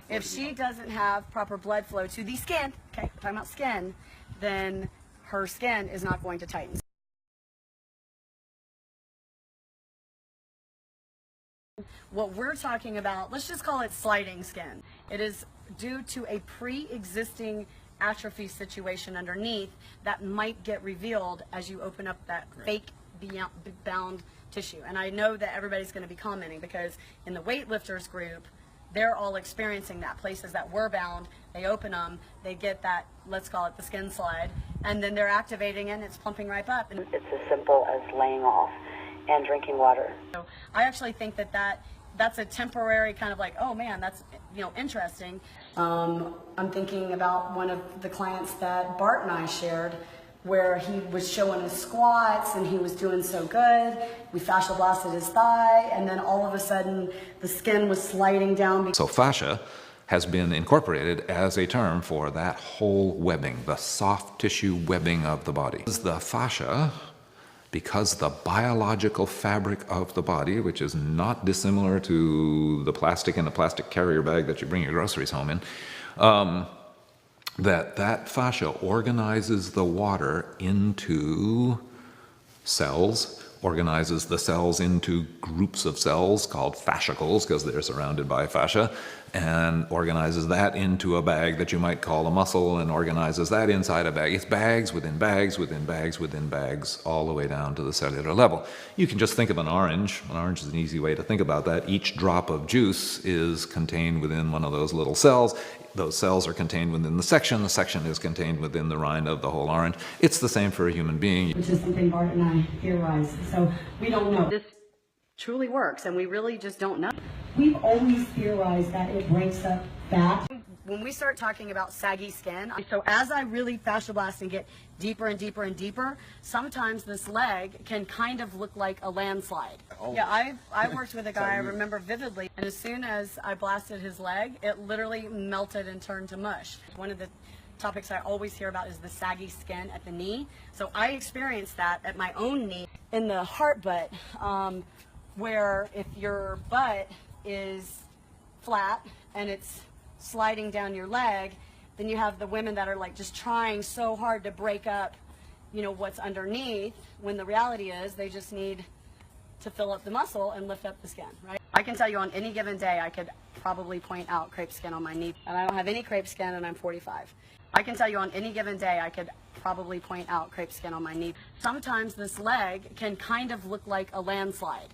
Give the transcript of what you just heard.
If she doesn't have proper blood flow to the skin, okay, we're talking about skin, then her skin is not going to tighten. What we're talking about, let's just call it sliding skin. It is due to a pre-existing atrophy situation underneath that might get revealed as you open up that fake bound tissue. And I know that everybody's going to be commenting because in the weightlifters group, they're all experiencing that. Places that were bound, they open them, they get that, let's call it the skin slide, and then they're activating it and it's plumping right up. And it's as simple as laying off and drinking water. So I actually think that that's a temporary kind of like, oh man, that's, you know, interesting. I'm thinking about one of the clients that Bart and I shared where he was showing his squats and he was doing so good. We fascia blasted his thigh and then all of a sudden the skin was sliding down. So fascia has been incorporated as a term for that whole webbing, the soft tissue webbing of the body. The fascia, because the biological fabric of the body, which is not dissimilar to the plastic in the plastic carrier bag that you bring your groceries home in, that fascia organizes the water into cells, organizes the cells into groups of cells called fascicles because they're surrounded by fascia, and organizes that into a bag that you might call a muscle and organizes that inside a bag. It's bags within bags within bags within bags all the way down to the cellular level. You can just think of an orange. An orange is an easy way to think about that. Each drop of juice is contained within one of those little cells. Those cells are contained within the section is contained within the rind of the whole orange. It's the same for a human being. Which is something Bart and I theorized. So we don't know. This truly works and we really just don't know. We've always theorized that it breaks up fat. When we start talking about saggy skin, so as I really fascia blast and get deeper and deeper and deeper, sometimes this leg can kind of look like a landslide. Oh. Yeah, I worked with a guy, I remember vividly, and as soon as I blasted his leg, it literally melted and turned to mush. One of the topics I always hear about is the saggy skin at the knee. So I experienced that at my own knee in the heart butt, where if your butt is flat and it's sliding down your leg, then you have the women that are like just trying so hard to break up, you know, what's underneath, when the reality is they just need to fill up the muscle and lift up the skin, right? I can tell you on any given day I could probably point out crepe skin on my knee, and I don't have any crepe skin and I'm 45. I can tell you on any given day I could probably point out crepe skin on my knee. Sometimes this leg can kind of look like a landslide.